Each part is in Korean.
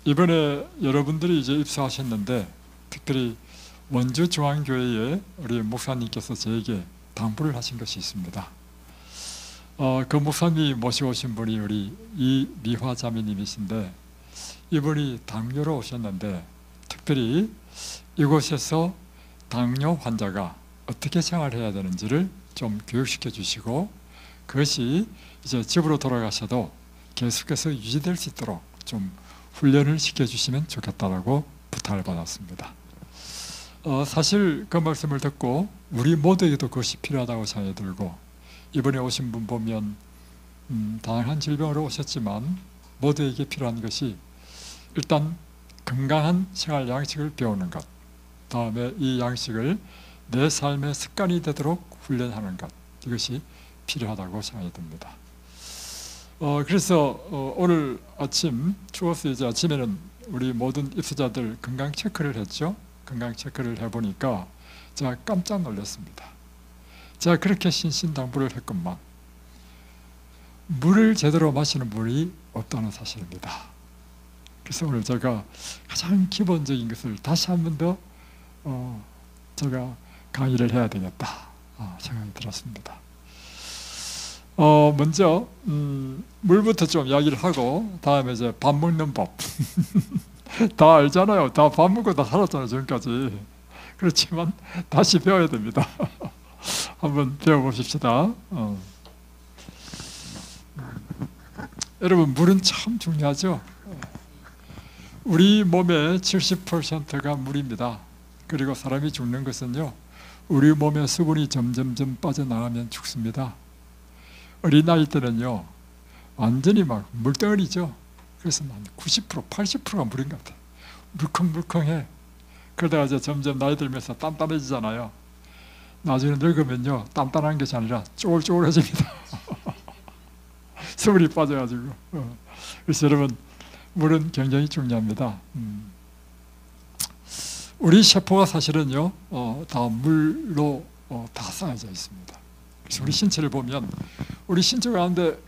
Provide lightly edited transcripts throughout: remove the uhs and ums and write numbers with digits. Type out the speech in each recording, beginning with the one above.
이번에 여러분들이 이제 입사하셨는데 특별히 원주중앙교회에 우리 목사님께서 저에게 당부를 하신 것이 있습니다. 그 목사님이 모셔오신 분이 우리 이미화 자매님이신데, 이분이 당뇨로 오셨는데 특별히 이곳에서 당뇨 환자가 어떻게 생활해야 되는지를 좀 교육시켜 주시고, 그것이 이제 집으로 돌아가셔도 계속해서 유지될 수 있도록 좀 훈련을 시켜주시면 좋겠다라고 부탁을 받았습니다. 사실 그 말씀을 듣고 우리 모두에게도 그것이 필요하다고 생각이 들고, 이번에 오신 분 보면 다양한 질병으로 오셨지만 모두에게 필요한 것이 일단 건강한 생활 양식을 배우는 것, 다음에 이 양식을 내 삶의 습관이 되도록 훈련하는 것, 이것이 필요하다고 생각이 듭니다. 그래서 오늘 아침 추워서 이제 아침에는 우리 모든 입사자들 건강 체크를 했죠. 건강 체크를 해보니까 제가 깜짝 놀랐습니다. 제가 그렇게 신신당부를 했건만 물을 제대로 마시는 분이 없다는 사실입니다. 그래서 오늘 제가 가장 기본적인 것을 다시 한 번 더 제가 강의를 해야 되겠다 생각이 들었습니다. 먼저 물부터 좀 이야기를 하고, 다음에 이제 밥 먹는 법 다 알잖아요. 다 밥 먹고 다 살았잖아요, 지금까지. 그렇지만 다시 배워야 됩니다. 한번 배워보십시다. 여러분, 물은 참 중요하죠. 우리 몸의 70%가 물입니다. 그리고 사람이 죽는 것은요, 우리 몸의 수분이 점점점 빠져나가면 죽습니다. 어린 나이 때는요 완전히 막 물덩어리죠. 그래서 한 90%, 80%가 물인 것 같아요. 물컹물컹해. 그러다가 이제 점점 나이 들면서 단단해지잖아요. 나중에 늙으면요 단단한 것이 아니라 쪼글쪼글해집니다. 수분이 빠져가지고. 그래서 여러분, 물은 굉장히 중요합니다. 우리 세포가 사실은요 다 물로 다 쌓여져 있습니다. 그래서 우리 신체를 보면 우리 신체 가운데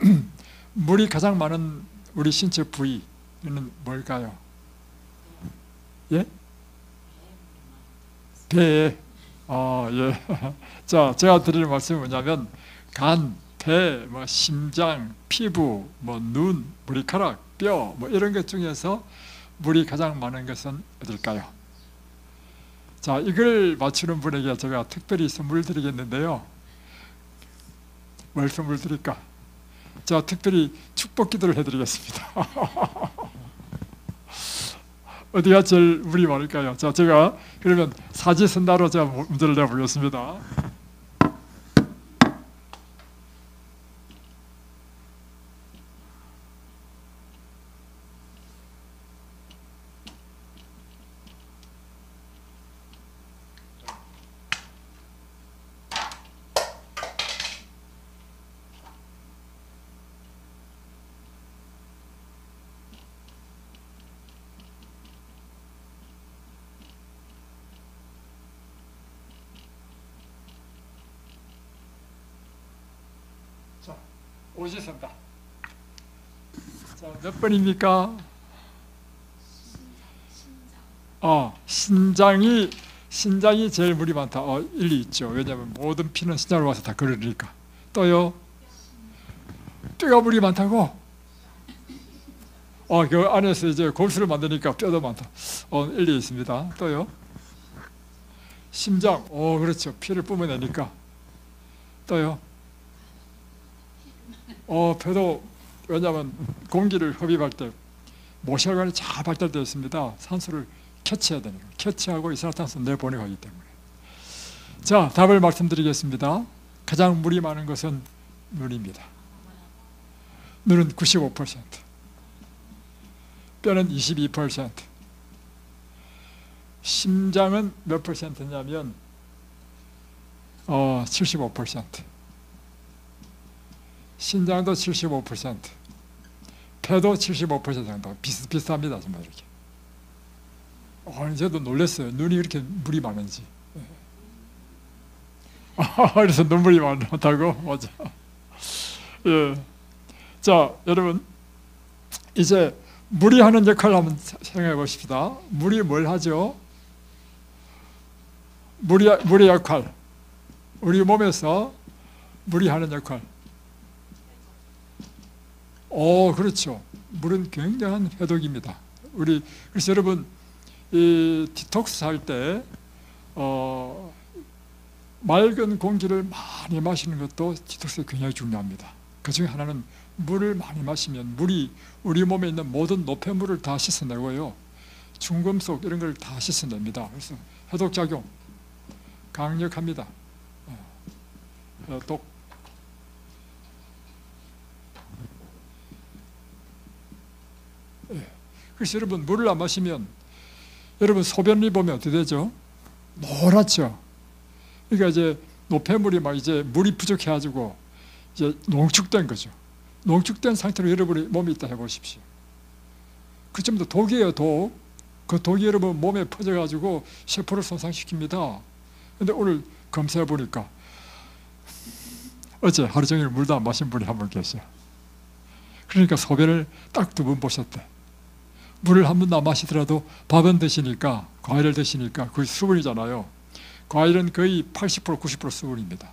물이 가장 많은 우리 신체 부위는 뭘까요? 예? 배. 예. 자, 제가 드리는 말씀이 뭐냐면 간, 배, 뭐 심장, 피부, 뭐 눈, 머리카락, 뼈, 뭐 이런 것 중에서 물이 가장 많은 것은 어딜까요? 자, 이걸 맞추는 분에게 제가 특별히 선물을 드리겠는데요. 뭘 선물 드릴까? 자, 특별히 축복 기도를 해드리겠습니다. 어디가 제일 물이 많을까요? 자, 제가 그러면 사지선다로 제가 문제를 내보겠습니다. 자, 오시선다. 자, 몇 번입니까? 신장이 제일 물이 많다. 일리 있죠. 왜냐하면 모든 피는 신장으로 와서 다 걸으니까. 또요, 뼈가 물이 많다고. 그 안에서 이제 골수를 만드니까 뼈도 많다. 일리 있습니다. 또요, 심장. 그렇죠. 피를 뿜어내니까. 또요, 폐도, 왜냐하면 공기를 흡입할 때 모세혈관이 잘 발달되어 있습니다. 산소를 캐치해야 되니까. 캐치하고 이산화탄소 내보내고 하기 때문에. 자, 답을 말씀드리겠습니다. 가장 물이 많은 것은 눈입니다. 눈은 95%, 뼈는 22%, 심장은 몇 퍼센트냐면 75%, 신장도 75%, 폐도 75% 정도. 비슷비슷합니다. 정말 이렇게. 저도 놀랐어요. 눈이 이렇게 물이 많은지. 그래서 눈물이 많다고? 맞아. 예. 자, 여러분, 이제 물이 하는 역할을 한번 생각해 보십시다. 물이 뭘 하죠? 물의 역할, 우리 몸에서 물이 하는 역할. 그렇죠. 물은 굉장한 해독입니다. 그래서 여러분, 이 디톡스 할 때, 맑은 공기를 많이 마시는 것도 디톡스에 굉장히 중요합니다. 그 중에 하나는 물을 많이 마시면 물이 우리 몸에 있는 모든 노폐물을 다 씻어내고요. 중금속 이런 걸 다 씻어냅니다. 그래서 해독작용 강력합니다. 해독. 그래서 여러분 물을 안 마시면 여러분 소변을 보면 어떻게 되죠? 노랗죠. 그러니까 이제 노폐물이 막 이제 물이 부족해가지고 이제 농축된 거죠. 농축된 상태로 여러분의 몸이 있다 해보십시오. 그 정도 독이에요, 독. 그 독이 여러분 몸에 퍼져가지고 세포를 손상시킵니다. 근데 오늘 검사해 보니까 어제 하루 종일 물도 안 마신 분이 한 분 계세요. 그러니까 소변을 딱 2번 보셨대. 물을 한 번도 안 마시더라도 밥은 드시니까, 과일을 드시니까 그게 수분이잖아요. 과일은 거의 80% 90% 수분입니다.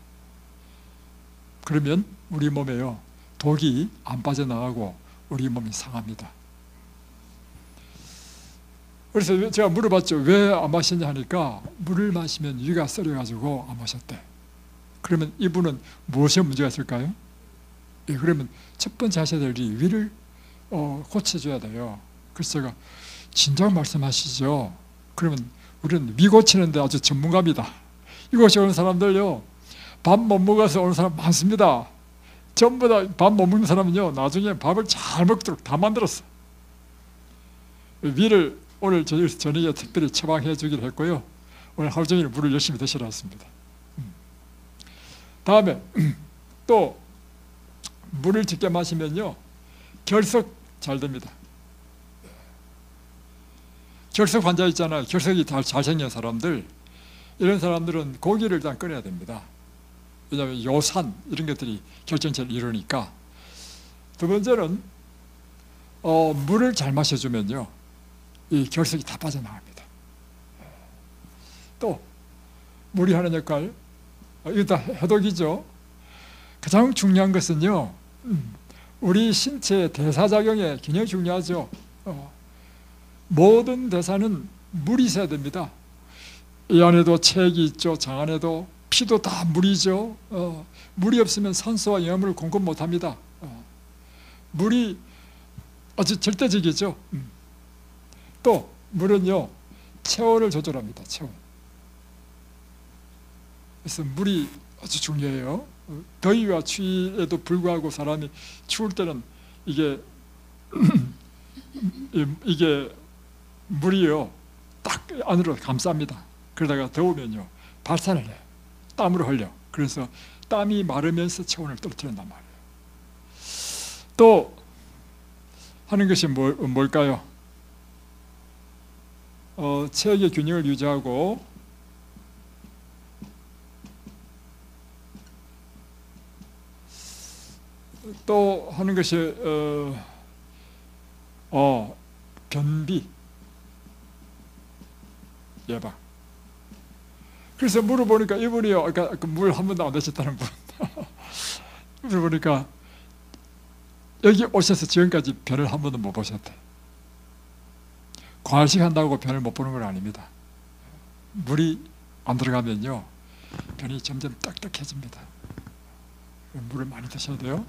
그러면 우리 몸에요 독이 안 빠져나가고 우리 몸이 상합니다. 그래서 제가 물어봤죠. 왜 안 마시냐 하니까 물을 마시면 위가 썰어가지고 안 마셨대. 그러면 이분은 무엇에 문제가 있을까요? 그러면 첫 번째 하셔야 될 일이 위를 고쳐줘야 돼요. 그래서 제가 진작 말씀하시죠. 그러면 우리는 위 고치는데 아주 전문가입니다. 이곳에 오는 사람들요 밥 못 먹어서 오는 사람 많습니다. 전부 다 밥 못 먹는 사람은요 나중에 밥을 잘 먹도록 다 만들었어. 위를 오늘 저녁에 특별히 처방해 주기로 했고요. 오늘 하루 종일 물을 열심히 드시라 했습니다. 다음에 또 물을 적게 마시면요 결석 잘 됩니다. 결석 환자 있잖아요. 결석이 잘생긴 사람들, 이런 사람들은 고기를 일단 끊어야 됩니다. 왜냐하면 요산 이런 것들이 결정체를 이루니까. 두 번째는 물을 잘 마셔주면요 이 결석이 다 빠져나갑니다. 또 물이 하는 역할, 이거 다 해독이죠. 가장 중요한 것은요 우리 신체의 대사작용에 굉장히 중요하죠. 모든 대사는 물이 있어야 됩니다. 이 안에도 체액이 있죠. 장 안에도 피도 다 물이죠. 물이 없으면 산소와 영양분을 공급 못합니다. 물이 아주 절대적이죠. 또 물은요 체온을 조절합니다. 체온. 그래서 물이 아주 중요해요. 더위와 추위에도 불구하고 사람이 추울 때는 이게 물이요 딱 안으로 감쌉니다. 그러다가 더우면요 발산을 해요. 땀으로 흘려. 그래서 땀이 마르면서 체온을 떨어뜨린단 말이에요. 또 하는 것이 뭘까요? 체액의 균형을 유지하고 또 하는 것이 변비 예방. 그래서 물어보니까 이분이요, 아까 물 한 번도 안 드셨다는 분 물어보니까 여기 오셔서 지금까지 변을 한 번도 못 보셨대. 과식 한다고 변을 못 보는 건 아닙니다. 물이 안 들어가면요 변이 점점 딱딱해집니다. 물을 많이 드셔야 돼요.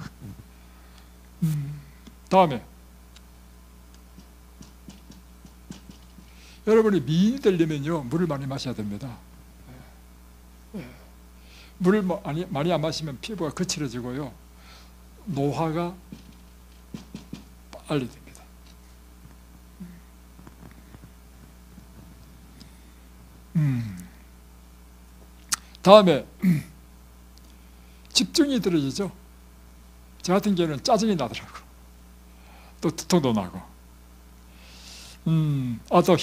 다음에 여러분이 미인이 되려면요 물을 많이 마셔야 됩니다. 물을 많이 안 마시면 피부가 거칠어지고요 노화가 빨리 됩니다. 다음에 집중이 떨어지죠. 저 같은 경우는 짜증이 나더라고. 또 두통도 나고. 또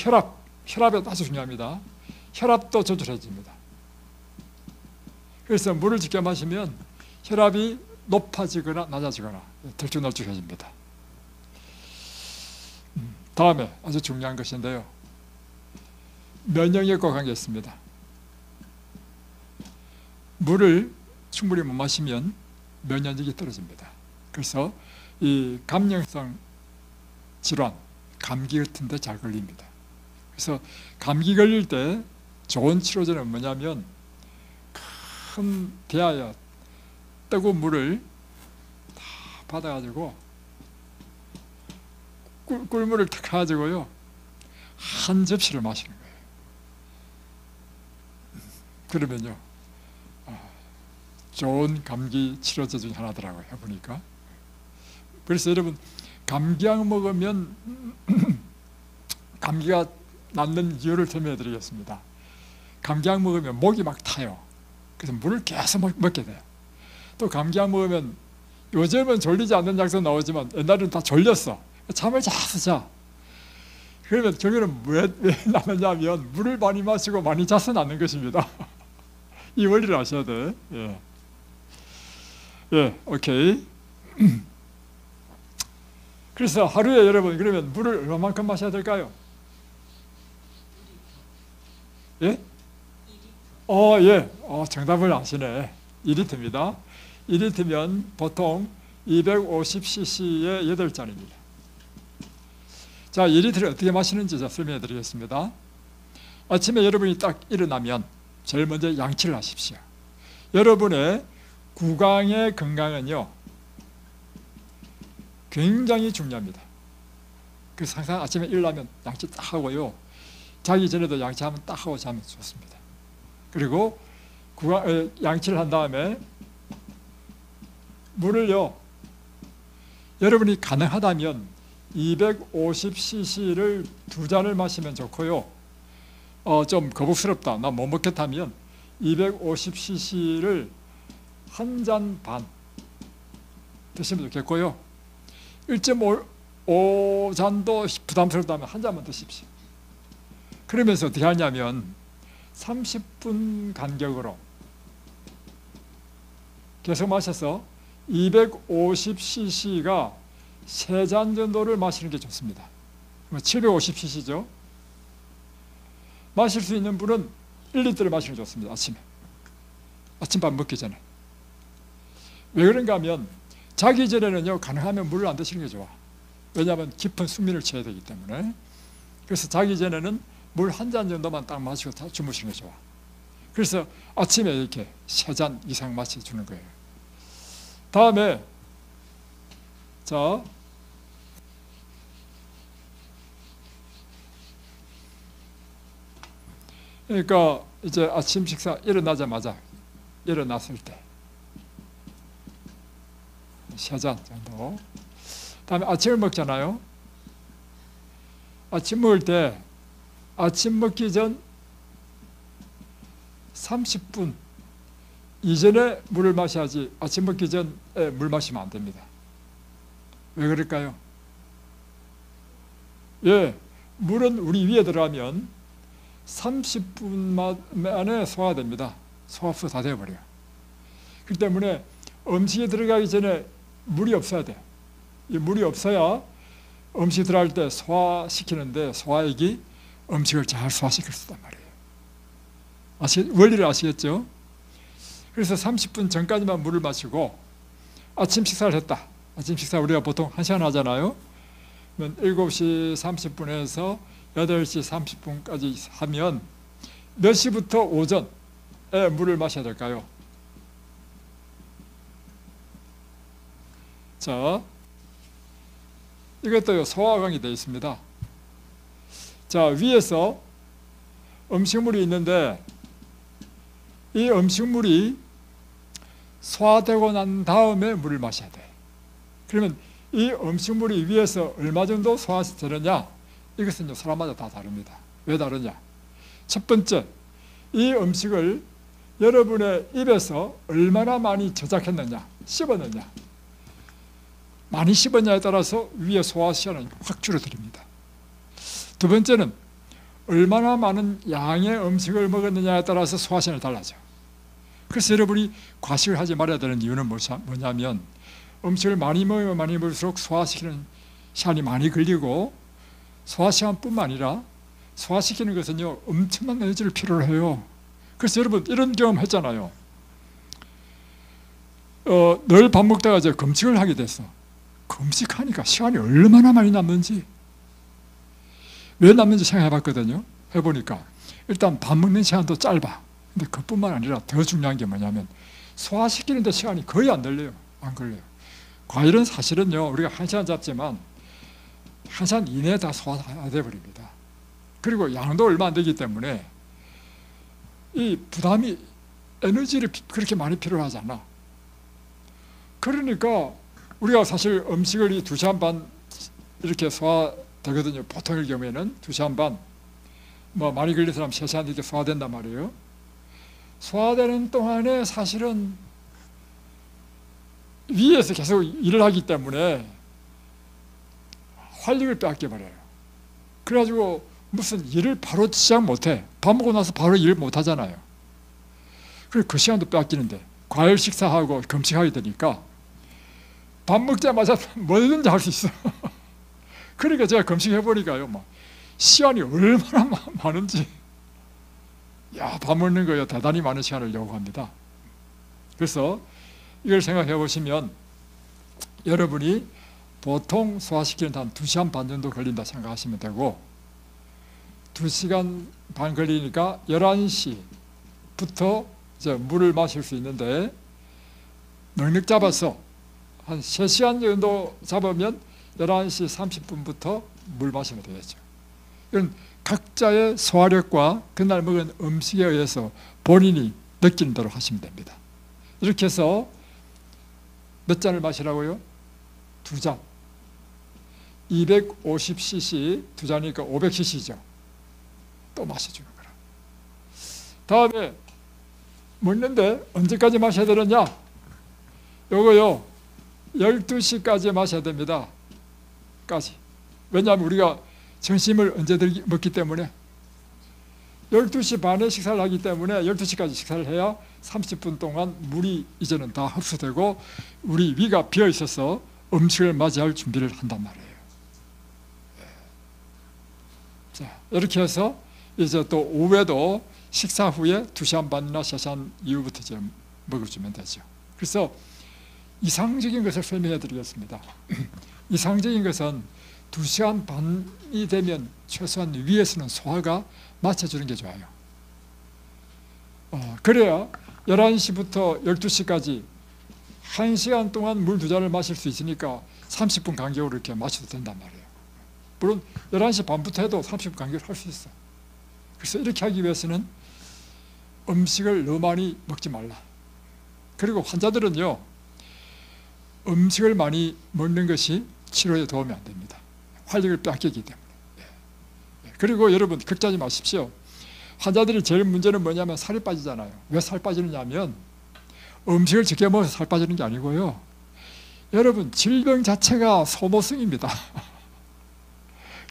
혈압이 아주 중요합니다. 혈압도 조절해집니다. 그래서 물을 적게 마시면 혈압이 높아지거나 낮아지거나 들쭉날쭉해집니다. 다음에 아주 중요한 것인데요. 면역력과 관계 있습니다. 물을 충분히 못 마시면 면역력이 떨어집니다. 그래서 이 감염성 질환, 감기 같은 데 잘 걸립니다. 그래서 감기 걸릴 때 좋은 치료제는 뭐냐면 큰 대야에 뜨거운 물을 다 받아가지고 꿀물을 탁 가지고요 한 접시를 마시는 거예요. 그러면요 좋은 감기 치료제 중에 하나더라고요. 해보니까. 그래서 여러분 감기약 먹으면 감기가 낫는 이유를 설명해 드리겠습니다. 감기약 먹으면 목이 막 타요. 그래서 물을 계속 먹게 돼요. 또 감기약 먹으면 요즘은 졸리지 않는 약도 나오지만 옛날에는 다 졸렸어. 잠을 자서 자. 그러면 결국에는 왜 나느냐면 물을 많이 마시고 많이 자서 낫는 것입니다. 이 원리를 아셔야 돼. 예, 오케이. 그래서 하루에 여러분 그러면 물을 얼마만큼 마셔야 될까요? 예? 예. 정답을 아시네. 2리터입니다. 2리터면 보통 250cc의 8잔입니다. 자, 2리터를 어떻게 마시는지 설명해 드리겠습니다. 아침에 여러분이 딱 일어나면 제일 먼저 양치를 하십시오. 여러분의 구강의 건강은요 굉장히 중요합니다. 그래서 항상 아침에 일어나면 양치 딱 하고요 자기 전에도 양치하면 딱 하고 자면 좋습니다. 그리고 양치를 한 다음에 물을요 여러분이 가능하다면 250cc를 2잔을 마시면 좋고요 좀 거북스럽다 나 못 먹겠다면 250cc를 1잔 반 드시면 좋겠고요 1.5잔도 부담스럽다면 한 잔만 드십시오. 그러면서 어떻게 하냐면 30분 간격으로 계속 마셔서 250cc가 3잔 정도를 마시는 게 좋습니다. 750cc죠. 마실 수 있는 분은 1리터를 마시는 게 좋습니다. 아침밥 먹기 전에. 왜 그런가 하면 자기 전에는요 가능하면 물을 안 드시는 게 좋아. 왜냐하면 깊은 숙면을 취해야 되기 때문에. 그래서 자기 전에는 물 1잔 정도만 딱 마시고 다 주무시는 게 좋아. 그래서 아침에 이렇게 3잔 이상 마셔주는 거예요. 다음에 자 그러니까 이제 아침 식사 일어나자마자 일어났을 때 3잔 정도. 다음에 아침을 먹잖아요. 아침 먹을 때 아침 먹기 전 30분 이전에 물을 마셔야지 아침 먹기 전에 물 마시면 안 됩니다. 왜 그럴까요? 예, 물은 우리 위에 들어가면 30분 만에 소화됩니다. 소화수 다 되어버려요. 그렇기 때문에 음식에 들어가기 전에 물이 없어야 돼요. 이 물이 없어야 음식 들어갈 때 소화시키는데 소화액이 음식을 잘 소화시킬 수 있단 말이에요. 원리를 아시겠죠? 그래서 30분 전까지만 물을 마시고 아침 식사를 했다. 아침 식사 우리가 보통 1시간 하잖아요. 그러면 7시 30분에서 8시 30분까지 하면 몇 시부터 오전에 물을 마셔야 될까요? 자, 이것도 소화관이 되어 있습니다. 자, 위에서 음식물이 있는데 이 음식물이 소화되고 난 다음에 물을 마셔야 돼. 그러면 이 음식물이 위에서 얼마 정도 소화되느냐? 이것은 사람마다 다 다릅니다. 왜 다르냐? 첫 번째, 이 음식을 여러분의 입에서 얼마나 많이 저작했느냐, 씹었느냐. 많이 씹었냐에 따라서 위의 소화 시간은 확 줄어듭니다. 두 번째는 얼마나 많은 양의 음식을 먹었느냐에 따라서 소화 시간이 달라져. 그래서 여러분이 과식을 하지 말아야 되는 이유는 뭐냐면 음식을 많이 먹으면 많이 먹을수록 소화시키는 시간이 많이 걸리고 소화시간뿐만 아니라 소화시키는 것은요 엄청난 에너지를 필요로 해요. 그래서 여러분 이런 경험 했잖아요. 늘 밥 먹다가 이제 금식을 하게 됐어. 금식하니까 시간이 얼마나 많이 남는지, 왜 남는지 생각해 봤거든요. 해보니까 일단 밥 먹는 시간도 짧아. 근데 그뿐만 아니라 더 중요한 게 뭐냐면 소화시키는 데 시간이 거의 안 걸려요. 안 걸려요. 과일은 사실은요 우리가 1시간 잡지만 1시간 이내에 다 소화가 돼버립니다. 그리고 양도 얼마 안 되기 때문에 이 부담이, 에너지를 그렇게 많이 필요하지 않아. 그러니까 우리가 사실 음식을 이 2시간 반 이렇게 소화되거든요. 보통의 경우에는 2시간 반, 뭐 많이 걸린 사람 3시간 이렇게 소화된단 말이에요. 소화되는 동안에 사실은 위에서 계속 일을 하기 때문에 활력을 빼앗겨버려요. 그래가지고 무슨 일을 바로 시작 못해. 밥 먹고 나서 바로 일 못하잖아요. 그리고 그 시간도 빼앗기는데 과일 식사하고 금식하게 되니까 밥 먹자마자 뭐든지 할 수 있어. 그러니까 제가 금식해보니까요, 막 시간이 얼마나 많은지, 야, 밥 먹는 거요 대단히 많은 시간을 요구합니다. 그래서 이걸 생각해 보시면 여러분이 보통 소화시키는 한 2시간 반 정도 걸린다 생각하시면 되고, 2시간 반 걸리니까 11시부터 이제 물을 마실 수 있는데, 넉넉 잡아서 한 3시간 정도 잡으면 11시 30분부터 물 마시면 되겠죠. 이건 각자의 소화력과 그날 먹은 음식에 의해서 본인이 느끼는 대로 하시면 됩니다. 이렇게 해서 몇 잔을 마시라고요? 2잔. 250cc, 2잔이니까 500cc죠. 또 마셔주는 거라. 다음에 먹는데 언제까지 마셔야 되느냐? 요거요 12시까지 마셔야 됩니다. 까지. 왜냐하면 우리가 점심을 언제든 먹기 때문에 12시 반에 식사를 하기 때문에 12시까지 식사를 해야 30분 동안 물이 이제는 다 흡수되고 우리 위가 비어 있어서 음식을 맞이할 준비를 한단 말이에요. 자, 이렇게 해서 이제 또 오후에도 식사 후에 2시간 반이나 3시간 이후부터 이제 먹어주면 되죠. 그래서 이상적인 것을 설명해 드리겠습니다. 이상적인 것은 2시간 반이 되면 최소한 위에서는 소화가 맞춰주는 게 좋아요. 그래야 11시부터 12시까지 1시간 동안 물 2잔을 마실 수 있으니까 30분 간격으로 이렇게 마셔도 된단 말이에요. 물론 11시 반부터 해도 30분 간격으로 할 수 있어. 그래서 이렇게 하기 위해서는 음식을 너무 많이 먹지 말라. 그리고 환자들은요, 음식을 많이 먹는 것이 치료에 도움이 안 됩니다. 활력을 빼앗기기 때문에. 그리고 여러분 걱정하지 마십시오. 환자들이 제일 문제는 뭐냐면 살이 빠지잖아요. 왜 살 빠지느냐 하면 음식을 적게 먹어서 살 빠지는 게 아니고요, 여러분 질병 자체가 소모성입니다.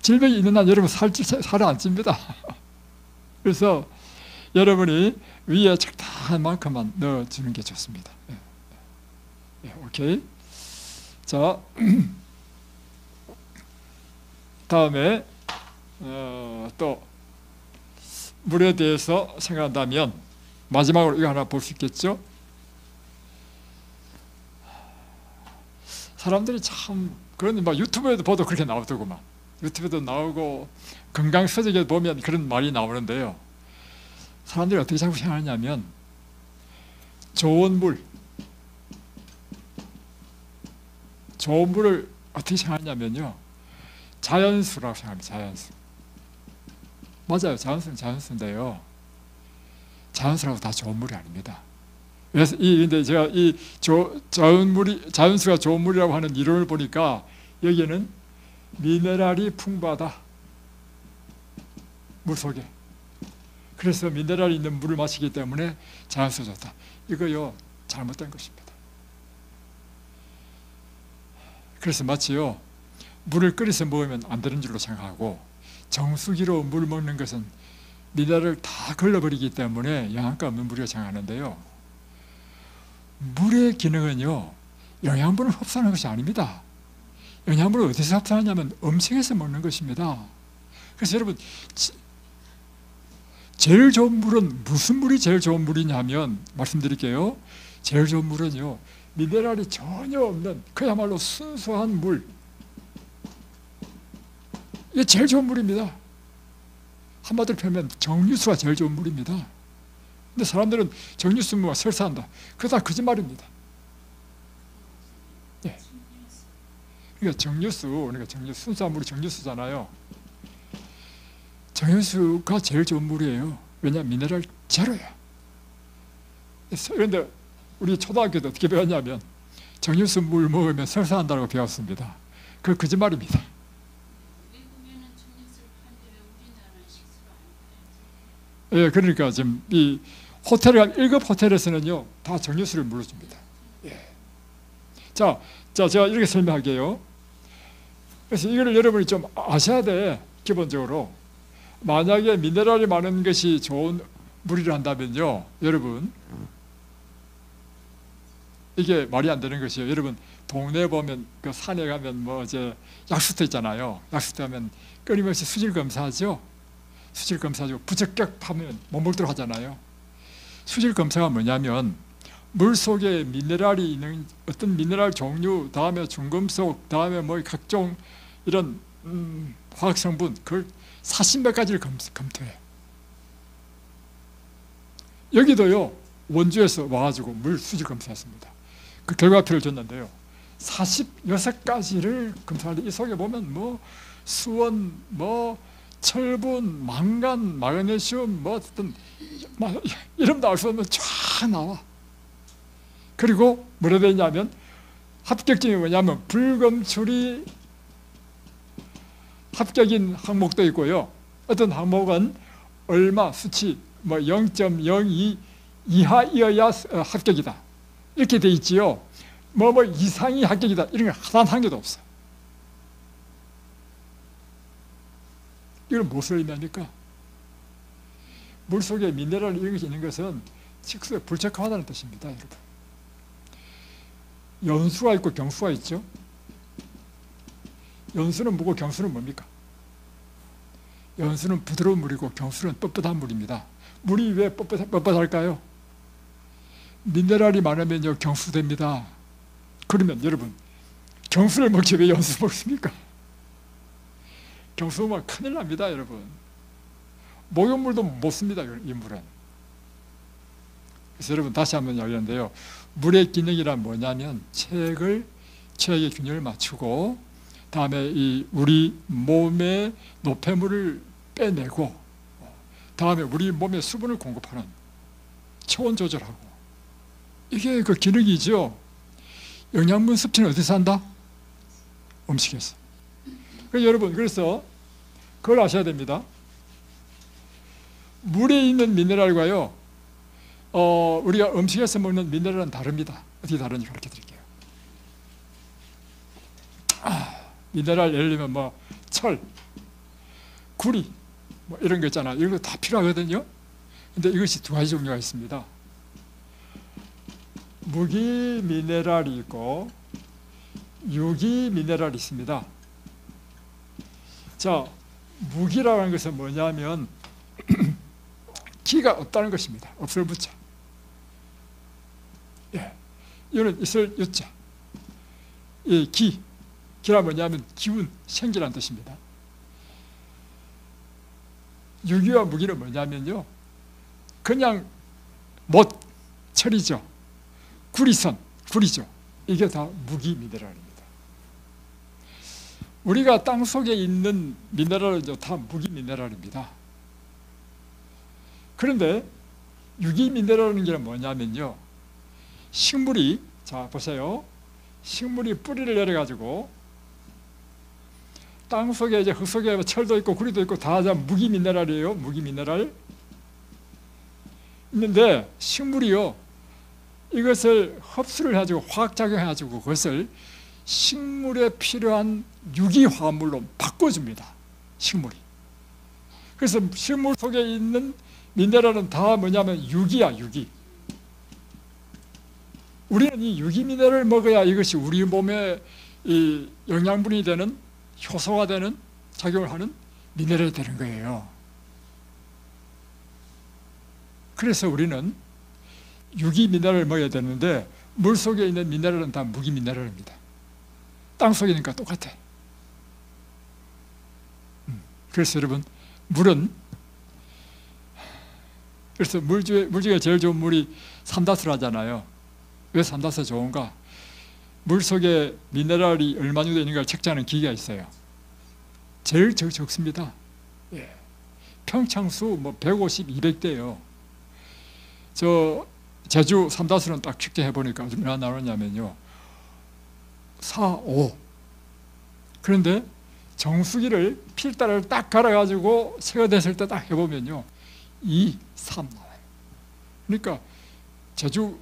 질병이 있는 한 여러분 살이 안 찝니다. 그래서 여러분이 위에 적당한 만큼만 넣어주는 게 좋습니다. 오케이. 자, 다음에 또 물에 대해서 생각한다면 마지막으로 이거 하나 볼 수 있겠죠? 사람들이 참, 그런 막 유튜브에도 보도 그렇게 나오더구만. 유튜브에도 나오고 건강서적에 보면 그런 말이 나오는데요, 사람들이 어떻게 자꾸 생각하냐면 좋은 물을 어떻게 생각하냐면요, 자연수라고 생각합니다. 자연수. 맞아요. 자연수는 자연수인데요, 자연수라고 다 좋은 물이 아닙니다. 그래서 근데 제가 자연수가 좋은 물이라고 하는 이론을 보니까 여기에는 미네랄이 풍부하다, 물 속에. 그래서 미네랄이 있는 물을 마시기 때문에 자연수가 좋다. 이거요 잘못된 것입니다. 그래서 마치요 물을 끓여서 먹으면 안 되는 줄로 생각하고, 정수기로 물 먹는 것은 미네랄을 다 걸러버리기 때문에 영양가 없는 물이라고 생각하는데요, 물의 기능은요 영양분을 흡수하는 것이 아닙니다. 영양분을 어디서 흡수하냐면 음식에서 먹는 것입니다. 그래서 여러분, 제일 좋은 물은 무슨 물이 제일 좋은 물이냐면, 말씀드릴게요. 제일 좋은 물은요, 미네랄이 전혀 없는 그야말로 순수한 물, 이게 제일 좋은 물입니다. 한마디로 표현하면 정유수가 제일 좋은 물입니다. 근데 사람들은 정유수만 설사한다. 그거 다 거짓말입니다. 예. 그러니까 그러니까 정유수, 순수한 물이 정유수잖아요. 정유수가 제일 좋은 물이에요. 왜냐하면 미네랄 제로야. 그런데 우리 초등학교 때 어떻게 배웠냐면 정유수 물 먹으면 설사한다고 배웠습니다. 그거 거짓말입니다. 예, 그러니까 지금 이 호텔, 1급 호텔에서는요, 다 정유수를 물어줍니다. 예. 자, 제가 이렇게 설명할게요. 그래서 이거를 여러분이 좀 아셔야 돼, 기본적으로. 만약에 미네랄이 많은 것이 좋은 물이라 한다면요, 여러분, 이게 말이 안 되는 것이에요. 여러분, 동네에 보면, 그 산에 가면 뭐 이제 약수터 있잖아요. 약수터 가면 끊임없이 수질 검사하죠. 수질 검사하고 부적격 하면 못 먹도록 하잖아요. 수질 검사가 뭐냐면 물 속에 미네랄이 있는 어떤 미네랄 종류, 다음에 중금속, 다음에 뭐 각종 이런 화학 성분, 그걸 40몇 가지를 검토해. 여기도요, 원주에서 와가지고 물 수질 검사했습니다. 그 결과표를 줬는데요, 46가지를 검사하는데 이 속에 보면 뭐 수원, 뭐 철분, 망간, 마그네슘, 뭐 어떤 이름도 알 수 없는 쫙 나와. 그리고 뭐라 되어 있냐면 합격점이 뭐냐면 불검출이 합격인 항목도 있고요. 어떤 항목은 얼마 수치 뭐 0.02 이하이어야 합격이다. 이렇게 돼 있지요. 뭐 이상이 합격이다. 이런 게 하나 한 개도 없어. 이걸 무엇을 의미합니까? 물속에 미네랄 이런 것이 있는 것은 식수에 불적합하다는 뜻입니다, 여러분. 연수가 있고 경수가 있죠. 연수는 뭐고 경수는 뭡니까? 연수는 부드러운 물이고 경수는 뻣뻣한 물입니다. 물이 왜 뻣뻣할까요? 미네랄이 많으면요, 경수됩니다. 그러면 여러분, 경수를 먹기 왜 연수 먹습니까? 경수 먹으면 큰일 납니다, 여러분. 목욕물도 못 씁니다, 이 물은. 그래서 여러분, 다시 한번 이야기하는데요, 물의 기능이란 뭐냐면 체액의 균형을 맞추고, 다음에 이 우리 몸의 노폐물을 빼내고, 다음에 우리 몸에 수분을 공급하는, 체온 조절하고, 이게 그 기능이죠. 영양분 섭취는 어디서 한다? 음식에서. 여러분, 그래서 그걸 아셔야 됩니다. 물에 있는 미네랄과요, 우리가 음식에서 먹는 미네랄은 다릅니다. 어떻게 다른지 가르쳐 드릴게요. 미네랄 예를 들면 뭐 철, 구리, 뭐 이런 거 있잖아요. 이런 거 다 필요하거든요. 근데 이것이 두 가지 종류가 있습니다. 무기 미네랄이 있고 유기 미네랄이 있습니다. 자, 무기라고 하는 것은 뭐냐면 기가 없다는 것입니다. 없을 부자. 예, 이거는 있을 유자. 예, 기란 뭐냐면 기운, 생기라는 뜻입니다. 유기와 무기는 뭐냐면요, 그냥 못, 철이죠. 구리죠. 이게 다 무기 미네랄입니다. 우리가 땅 속에 있는 미네랄은 다 무기 미네랄입니다. 그런데 유기 미네랄이라는 게 뭐냐면요, 식물이, 자 보세요, 식물이 뿌리를 내려가지고 땅 속에 이제 흙 속에 철도 있고 구리도 있고 다 무기 미네랄이에요. 무기 미네랄 있는데 식물이요, 이것을 흡수를 해가지고 화학작용해가지고 그것을 식물에 필요한 유기화합물로 바꿔줍니다. 식물이. 그래서 식물 속에 있는 미네랄은 다 뭐냐면 유기야, 유기. 우리는 이 유기 미네랄을 먹어야 이것이 우리 몸에 이 영양분이 되는, 효소가 되는 작용을 하는 미네랄이 되는 거예요. 그래서 우리는 유기 미네랄을 먹어야 되는데 물 속에 있는 미네랄은 다 무기 미네랄입니다. 땅 속에 있으니까 똑같아. 그래서 여러분, 물은, 그래서 물 중에 제일 좋은 물이 삼다수를 하잖아요. 왜 삼다수가 좋은가? 물 속에 미네랄이 얼마 정도 있는가를 측정하는 기계가 있어요. 제일 적습니다. 예. 평창수 150, 200대예요. 저 제주 삼다수는 딱 측정해 보니까 얼마나 나오냐면요, 4, 5. 그런데 정수기를 필터를 딱 갈아가지고 체어됐을 때 딱 해보면요, 2, 3 나와요. 그러니까 제주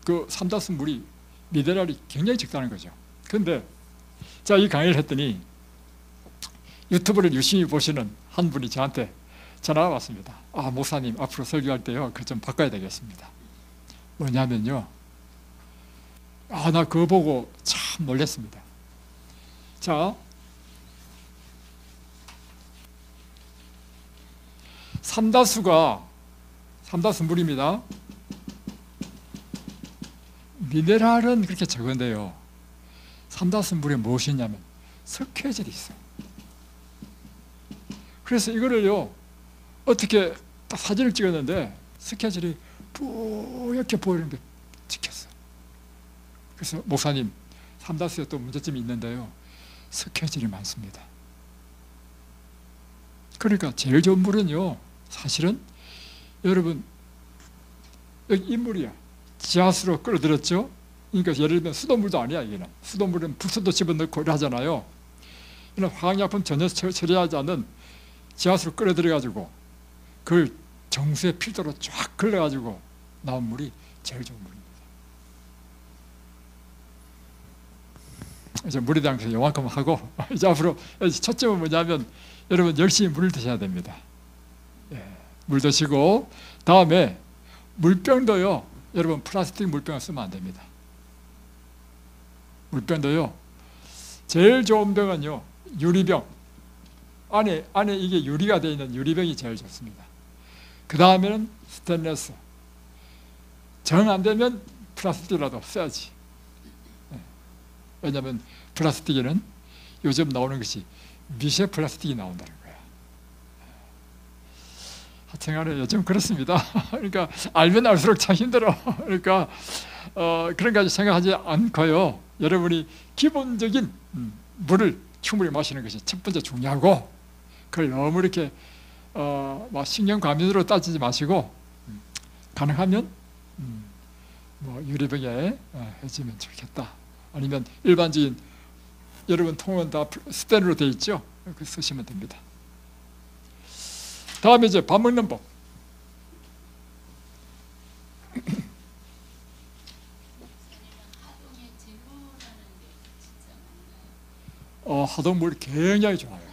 그 삼다수 물이 미네랄이 굉장히 적다는 거죠. 그런데 자, 이 강의를 했더니 유튜브를 유심히 보시는 한 분이 저한테 전화가 왔습니다. 아, 목사님 앞으로 설교할 때요, 그거 좀 바꿔야 되겠습니다. 뭐냐면요, 아, 나 그거 보고 참 놀랐습니다. 자, 삼다수가, 삼다수 물입니다. 미네랄은 그렇게 적은데요, 삼다수 물에 무엇이 있냐면 석회질이 있어요. 그래서 이거를요, 어떻게 딱 사진을 찍었는데 석회질이 뿌옇게 보이는 게 찍혔어요. 그래서 목사님, 삼다수에 또 문제점이 있는데요, 석회질이 많습니다. 그러니까 제일 좋은 물은요, 사실은 여러분, 여기 인물이야. 지하수로 끌어들였죠. 그러니까 예를 들면 수돗물도 아니야. 이게는 수돗물은 불소도 집어넣고 하잖아요. 이런 화학약품 전혀 처리하지 않은 지하수로 끌어들여가지고 그걸 정수의 필터로 쫙 걸러가지고 나온 물이 제일 좋은 물입니다. 이제 물에 대한 것을 요만큼 하고, 이제 앞으로 첫째는 뭐냐면 여러분, 열심히 물을 드셔야 됩니다. 예, 물 드시고, 다음에 물병도요, 여러분 플라스틱 물병을 쓰면 안 됩니다. 물병도요, 제일 좋은 병은요, 유리병. 안에 이게 유리가 되어 있는 유리병이 제일 좋습니다. 그 다음에는 스테인리스. 정 안 되면 플라스틱이라도 써야지. 왜냐하면 플라스틱에는 요즘 나오는 것이 미세 플라스틱이 나온다는 거야. 하여튼간에 요즘 그렇습니다. 그러니까 알면 알수록 참 힘들어. 그러니까 그런 가지 생각하지 않고요, 여러분이 기본적인 물을 충분히 마시는 것이 첫 번째 중요하고, 그걸 너무 이렇게 막 신경과민으로 따지지 마시고, 가능하면 유리병에 해주면 좋겠다. 아니면 일반적인, 여러분 통은 다 스텐으로 되어 있죠. 그 쓰시면 됩니다. 다음에 이제 밥 먹는 법. 하동물 굉장히 좋아요.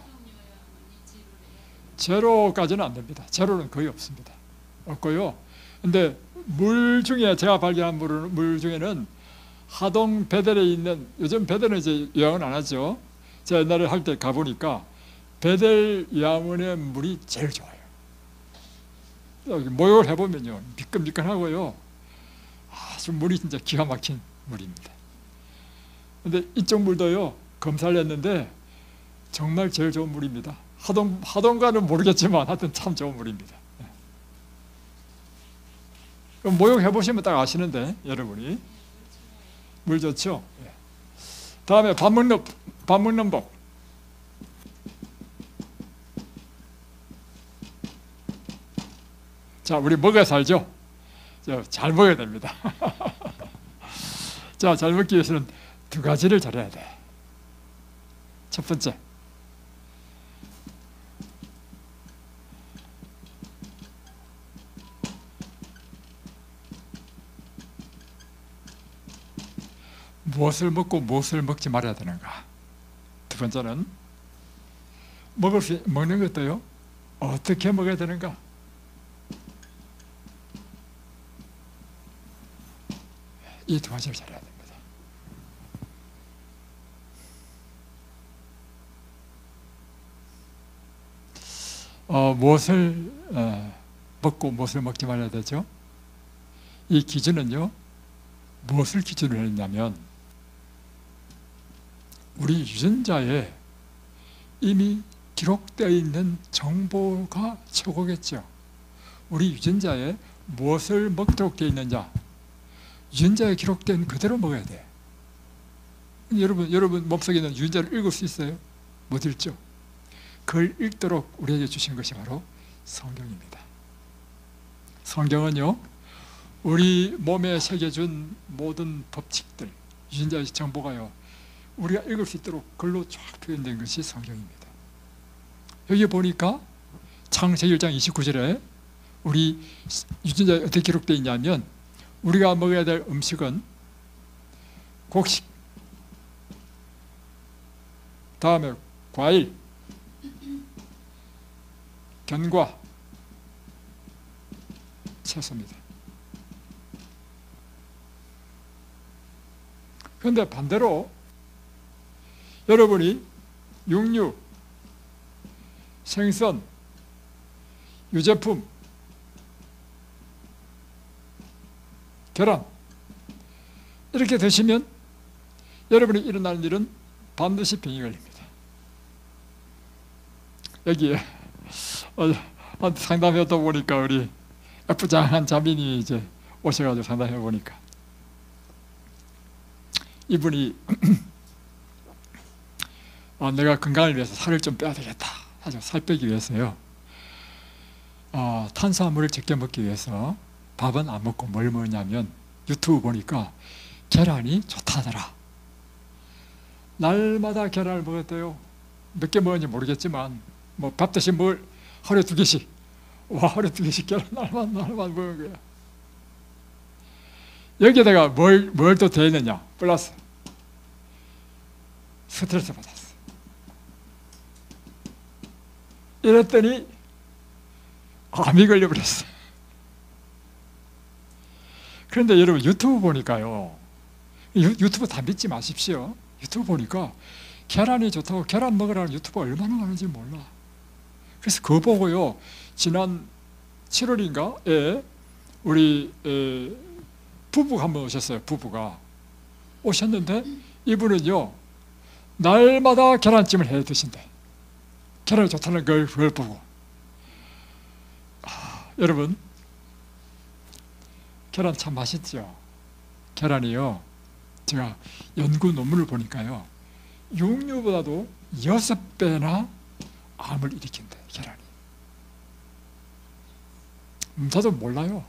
제로까지는 안 됩니다. 제로는 거의 없습니다. 없고요. 근데 물 중에, 제가 발견한 물 중에는 하동 베델에 있는, 요즘 베델은 이제 요양은 안 하죠. 제가 옛날에 할 때 가보니까 베델 요양원의 물이 제일 좋아요. 여기 목욕을 해보면요, 미끈미끈하고요, 아주 물이 진짜 기가 막힌 물입니다. 근데 이쪽 물도요, 검사를 했는데 정말 제일 좋은 물입니다. 하동가는 모르겠지만 하여튼 참 좋은 물입니다. 그럼 목욕해보시면 딱 아시는데, 여러분이. 물 좋죠? 다음에 밥 먹는 법. 자, 우리 먹어야 살죠? 잘 먹어야 됩니다. 자, 잘 먹기 위해서는 두 가지를 잘해야 돼. 첫 번째, 무엇을 먹고 무엇을 먹지 말아야 되는가. 두 번째는 먹는 것도요, 어떻게 먹어야 되는가. 이 두 가지를 잘해야 됩니다. 무엇을 먹고 무엇을 먹지 말아야 되죠? 이 기준은요, 무엇을 기준으로 했냐면 우리 유전자에 이미 기록되어 있는 정보가 최고겠죠. 우리 유전자에 무엇을 먹도록 되어 있느냐, 유전자에 기록된 그대로 먹어야 돼. 여러분 몸속에 있는 유전자를 읽을 수 있어요? 못 읽죠. 그걸 읽도록 우리에게 주신 것이 바로 성경입니다. 성경은요, 우리 몸에 새겨준 모든 법칙들, 유전자의 정보가요, 우리가 읽을 수 있도록 글로 쫙 표현된 것이 성경입니다. 여기 보니까 창세기 1장 29절에 우리 유전자에 어떻게 기록되어 있냐면, 우리가 먹어야 될 음식은 곡식, 다음에 과일, 견과, 채소입니다. 그런데 반대로 여러분이 육류, 생선, 유제품, 계란 이렇게 드시면 여러분이 일어나는 일은 반드시 병이 걸립니다. 여기에 상담해다 보니까 우리 예쁘장한 자매님이 이제 오셔가지고 상담해 보니까 이분이 내가 건강을 위해서 살을 좀 빼야 되겠다 하죠. 살 빼기 위해서요. 탄수화물을 적게 먹기 위해서 밥은 안 먹고 뭘 먹냐면 유튜브 보니까 계란이 좋다더라. 날마다 계란을 먹었대요. 몇 개 먹었는지 모르겠지만 뭐 밥 대신 뭘 하루에 2개씩, 하루에 2개씩 계란 날만 먹은 거야. 여기에다가 뭘 또 더했느냐, 플러스 스트레스 받았어. 이랬더니 암이 걸려버렸어. 그런데 여러분 유튜브 보니까요, 유튜브 다 믿지 마십시오. 유튜브 보니까 계란이 좋다고 계란 먹으라는 유튜브 얼마나 많은지 몰라. 그래서 그거 보고요, 지난 7월인가에 우리 부부가 한 번 오셨어요. 부부가 오셨는데 이분은요, 날마다 계란찜을 해 드신대. 계란이 좋다는 그걸 보고. 여러분, 계란 참 맛있죠. 계란이요, 제가 연구 논문을 보니까요, 육류보다도 6배나 암을 일으킨대, 계란이. 저도 몰라요.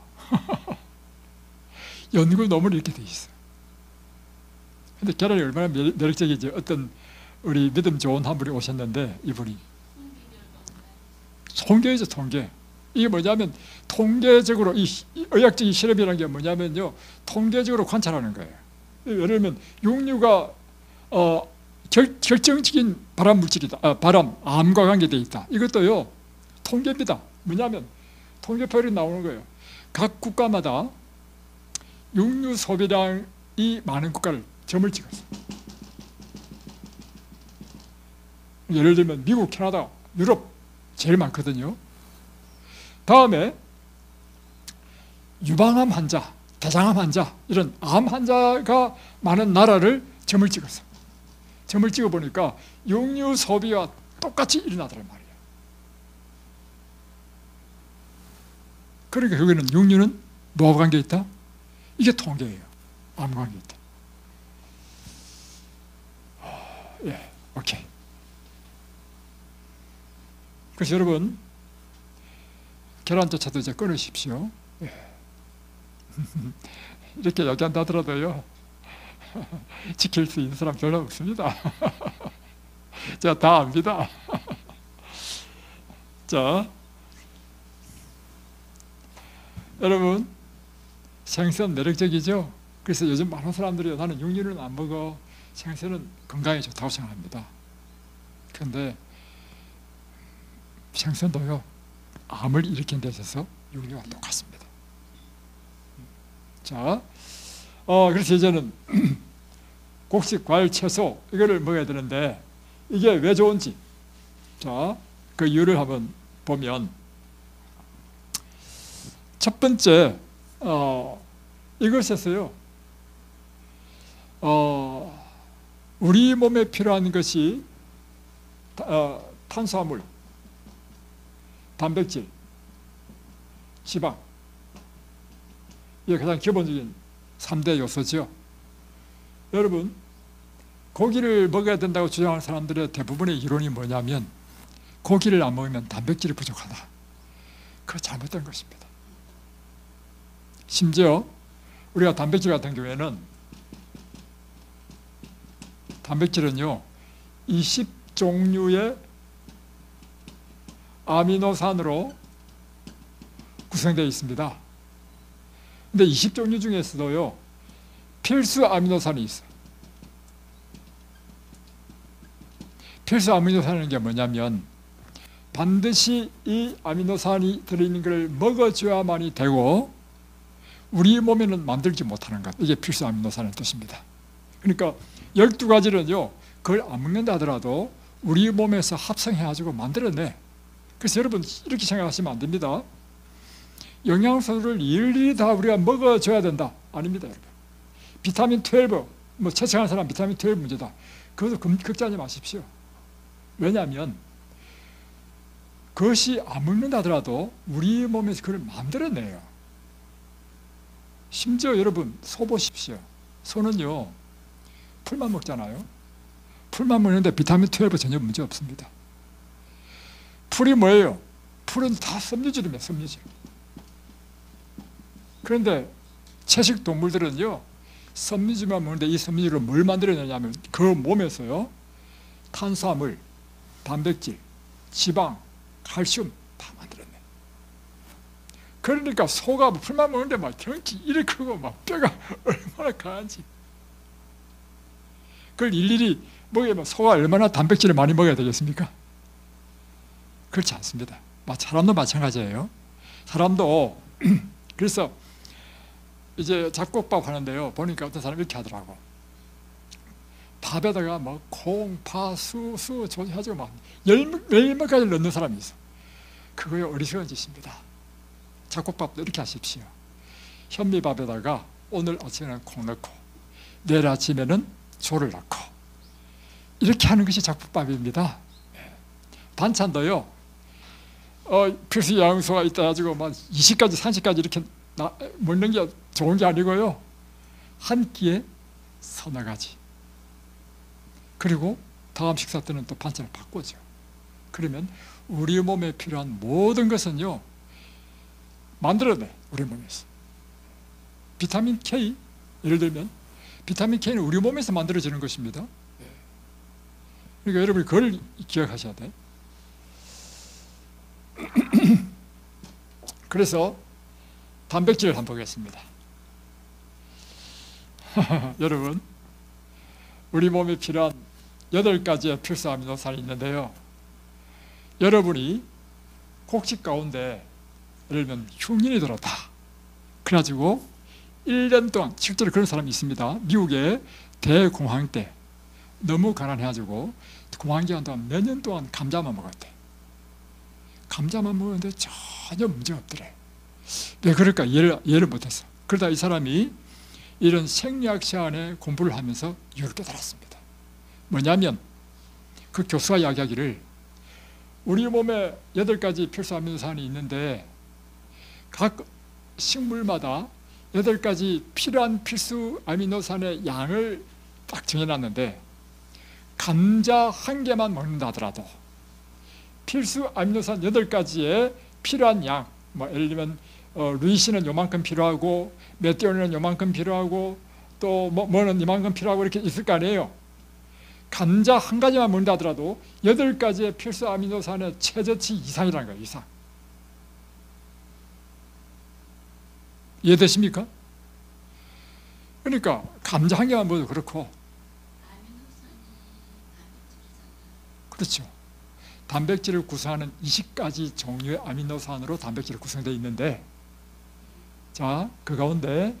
연구 논문이 이렇게 돼 있어요. 근데 계란이 얼마나 매력적이지. 어떤 우리 믿음 좋은 한 분이 오셨는데, 이분이 통계이죠, 통계. 이게 뭐냐면 통계적으로 이 의학적인 실험이라는 게 뭐냐면요, 통계적으로 관찰하는 거예요. 예를 들면 육류가 결정적인 발암 물질이다, 암과 관계되어 있다. 이것도요, 통계입니다. 뭐냐면 통계표들이 나오는 거예요. 각 국가마다 육류 소비량이 많은 국가를 점을 찍었어요. 예를 들면 미국, 캐나다, 유럽 제일 많거든요. 다음에 유방암 환자, 대장암 환자, 이런 암 환자가 많은 나라를 점을 찍었어요. 점을 찍어 보니까 육류 소비와 똑같이 일어나더란 말이에요. 그러니까 여기는 육류는 뭐와 관계 있다? 이게 통계예요. 암과 관계 있다. 예, 오케이. 그래서 여러분, 계란조차도 이제 끊으십시오. 예. 이렇게 얘기한다 하더라도요, 지킬 수 있는 사람 별로 없습니다. 제가 다 압니다. 자, 여러분, 생선 매력적이죠? 그래서 요즘 많은 사람들이 나는 육류는 안 먹어, 생선은 건강에 좋다고 생각합니다. 그런데 생선도요, 암을 일으킨 데 있어서 육류와 똑같습니다. 자, 그래서 이제는 곡식, 과일, 채소 이거를 먹어야 되는데 이게 왜 좋은지, 자, 그 이유를 한번 보면 첫 번째 이것에서요, 우리 몸에 필요한 것이 탄수화물, 단백질, 지방, 이게 가장 기본적인 3대 요소죠. 여러분, 고기를 먹어야 된다고 주장하는 사람들의 대부분의 이론이 뭐냐면, 고기를 안 먹으면 단백질이 부족하다. 그거 잘못된 것입니다. 심지어 우리가 단백질 같은 경우에는, 단백질은요 20종류의 아미노산으로 구성되어 있습니다. 근데 20종류 중에서도요 필수 아미노산이 있어요. 필수 아미노산이라는 게 뭐냐면, 반드시 이 아미노산이 들어있는 것을 먹어줘야만이 되고 우리 몸에는 만들지 못하는 것, 이게 필수 아미노산의 뜻입니다. 그러니까 12가지는요 그걸 안 먹는다 하더라도 우리 몸에서 합성해가지고 만들어내. 그래서 여러분 이렇게 생각하시면 안 됩니다. 영양소를 일일이 다 우리가 먹어줘야 된다, 아닙니다. 여러분, 비타민 12, 뭐 채식하는 사람 비타민 12 문제다, 그것도 걱정하지 마십시오. 왜냐하면 그것이 안 먹는다 하더라도 우리 몸에서 그걸 만들어내요. 심지어 여러분 소 보십시오. 소는요 풀만 먹잖아요. 풀만 먹는데 비타민 12 전혀 문제 없습니다. 풀이 뭐예요? 풀은 다 섬유질입니다. 섬유질. 그런데 채식 동물들은요 섬유질만 먹는데 이 섬유질로 뭘 만들어내냐면 그 몸에서요 탄수화물, 단백질, 지방, 칼슘 다 만들어내. 그러니까 소가 풀만 먹는데 막 경치 이렇게 크고 막 뼈가 얼마나 강한지. 그걸 일일이 먹으면 소가 얼마나 단백질을 많이 먹어야 되겠습니까? 그렇지 않습니다. 사람도 마찬가지예요. 사람도 그래서 이제 잡곡밥 하는데요, 보니까 어떤 사람이 이렇게 하더라고. 밥에다가 뭐 콩, 파, 수 조리해가지고 막 열 몇 가지를 넣는 사람이 있어. 그거에 어리석은 짓입니다. 잡곡밥도 이렇게 하십시오. 현미밥에다가 오늘 아침에는 콩 넣고 내일 아침에는 조를 넣고 이렇게 하는 것이 잡곡밥입니다. 반찬도요 필수 영양소가 있다 가지고 막 20가지 30가지 이렇게 먹는 게 좋은 게 아니고요, 한 끼에 서너 가지. 그리고 다음 식사 때는 또 반찬을 바꾸죠. 그러면 우리 몸에 필요한 모든 것은요 만들어내. 우리 몸에서 비타민 K, 예를 들면 비타민 K는 우리 몸에서 만들어지는 것입니다. 그러니까 여러분이 그걸 기억하셔야 돼. 그래서 단백질을 한번 보겠습니다. 여러분, 우리 몸에 필요한 8가지의 필수 아미노산이 있는데요, 여러분이 곡식 가운데 예를 들면 흉년이 들었다 그래가지고 1년 동안, 실제로 그런 사람이 있습니다. 미국의 대공황 때 너무 가난해가지고 공황기간 동안 몇 년 동안 감자만 먹었대. 감자만 먹었는데 전혀 문제가 없더래. 왜 그럴까? 이해를 못했어. 그러다 이 사람이 이런 생리학 시간에 공부를 하면서 이유를 깨달았습니다. 뭐냐면 그 교수가 이야기하기를 우리 몸에 8가지 필수 아미노산이 있는데 각 식물마다 8가지 필요한 필수 아미노산의 양을 딱 정해놨는데, 감자 한 개만 먹는다 하더라도 필수 아미노산 8가지의 필요한 양, 뭐 예를 들면 루이신은 요만큼 필요하고 메티오닌은 요만큼 필요하고 또 뭐는 이만큼 필요하고 이렇게 있을 거 아니에요. 감자 한 가지만 먹는다 하더라도 8가지의 필수 아미노산의 최저치 이상이라는 거예요. 이상. 이해되십니까? 그러니까 감자 한 개만 먹어도 그렇고, 그렇죠. 단백질을 구성하는 20가지 종류의 아미노산으로 단백질이 구성되어 있는데, 자, 그 가운데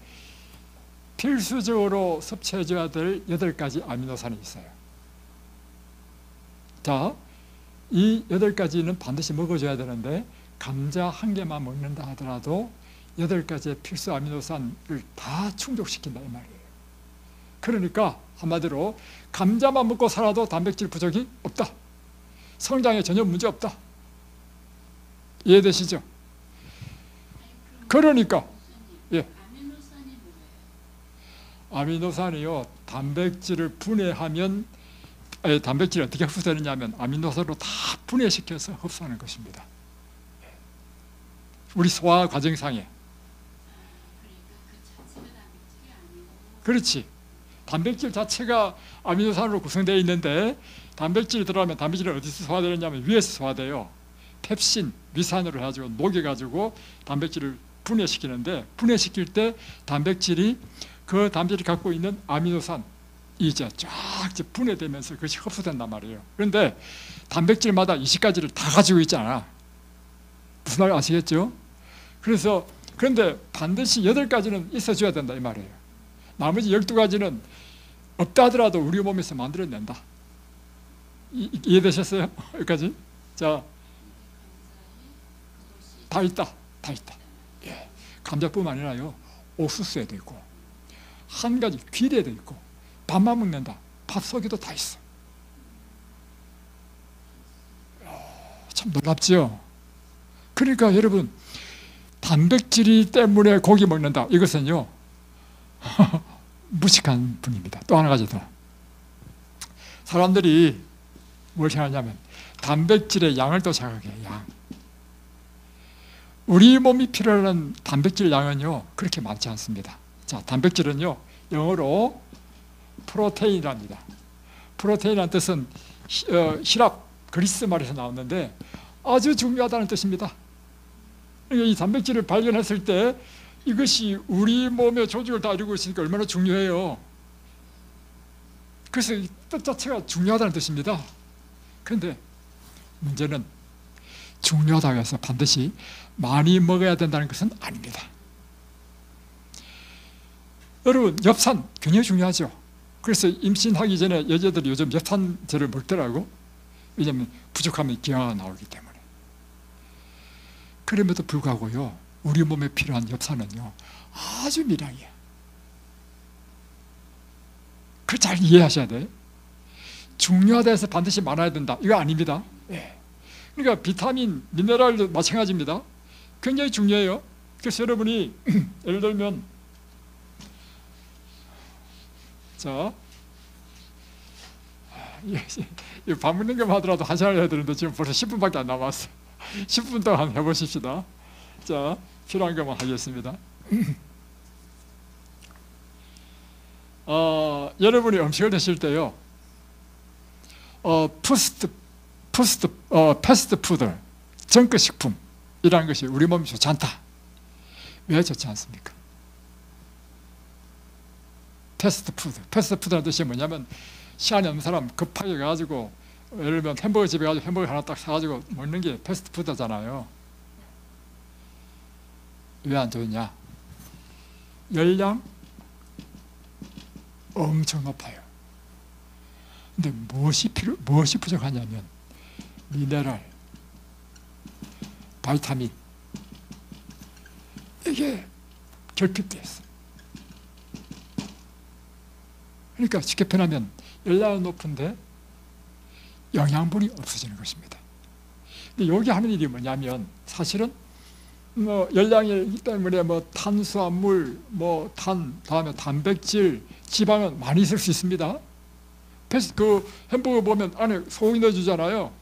필수적으로 섭취해줘야 될 8가지 아미노산이 있어요. 자, 이 8가지는 반드시 먹어줘야 되는데 감자 한 개만 먹는다 하더라도 8가지의 필수 아미노산을 다 충족시킨다 이 말이에요. 그러니까 한마디로 감자만 먹고 살아도 단백질 부족이 없다. 성장에 전혀 문제 없다. 이해되시죠? 그러니까 예. 아미노산이요, 단백질을 분해하면, 단백질이 어떻게 흡수되느냐면 아미노산으로 다 분해시켜서 흡수하는 것입니다. 우리 소화 과정상에. 그렇지. 단백질 자체가 아미노산으로 구성되어 있는데 단백질이 들어가면 단백질이 어디서 소화되느냐면 위에서 소화돼요. 펩신, 위산으로 해가지고 녹여가지고 단백질을 분해시키는데, 분해시킬 때 단백질이 그 단백질이 갖고 있는 아미노산 이제 쫙 분해되면서 그것이 흡수된단 말이에요. 그런데 단백질마다 20가지를 다 가지고 있잖아. 무슨 말 아시겠죠? 그런데 반드시 8가지는 있어줘야 된다 이 말이에요. 나머지 12가지는 없다 하더라도 우리 몸에서 만들어낸다. 이해되셨어요? 여기까지? 자, 다 있다. 예. 감자뿐만 아니라요, 옥수수에도 있고, 한 가지 귀리에도 있고, 밥만 먹는다. 밥 속에도 다 있어. 참 놀랍죠? 그러니까 여러분, 단백질이 때문에 고기 먹는다. 이것은요, 무식한 분입니다. 또 하나 가지 더. 사람들이 뭘 생각하냐면 단백질의 양을 또 생각해요. 양. 우리 몸이 필요한 단백질 양은요 그렇게 많지 않습니다. 자, 단백질은요 영어로 프로테인이랍니다. 프로테인이라는 뜻은 히랍 그리스 말에서 나왔는데 아주 중요하다는 뜻입니다. 이 단백질을 발견했을 때 이것이 우리 몸의 조직을 다 이루고 있으니까 얼마나 중요해요. 그래서 이 뜻 자체가 중요하다는 뜻입니다. 그런데 문제는 중요하다고 해서 반드시 많이 먹어야 된다는 것은 아닙니다. 여러분, 엽산 굉장히 중요하죠. 그래서 임신하기 전에 여자들이 요즘 엽산제를 먹더라고. 왜냐하면 부족하면 기화가 나오기 때문에. 그럼에도 불구하고요, 우리 몸에 필요한 엽산은요 아주 미량이에요. 그걸 잘 이해하셔야 돼. 중요하다 해서 반드시 많아야 된다, 이거 아닙니다. 예. 그러니까 비타민, 미네랄도 마찬가지입니다. 굉장히 중요해요. 그래서 여러분이 예를 들면 자, 밥 먹는 것만 하더라도 1시간을 해야 되는데 지금 벌써 10분밖에 안 남았어. 10분 동안 해보십시다. 자, 필요한 것만 하겠습니다. 여러분이 음식을 드실 때요, 패스트푸드, 정크식품 이라는 것이 우리 몸에 좋지 않다. 왜 좋지 않습니까? 패스트푸드라는 뜻이 뭐냐면 시간이 없는 사람 급하게 가지고 예를 들면 햄버거 집에 가지고 햄버거 하나 딱 사가지고 먹는 게 패스트푸드잖아요. 왜 안 좋냐? 열량 엄청 높아요. 근데 무엇이 부족하냐면 미네랄, 바이타민, 이게 결핍되어 있어요. 그러니까 쉽게 표현하면 열량은 높은데 영양분이 없어지는 것입니다. 근데 여기 하는 일이 뭐냐면 사실은 열량이 때문에 탄수화물, 다음에 단백질, 지방은 많이 있을 수 있습니다. 그 햄버거 보면 안에 소고기 넣어주잖아요.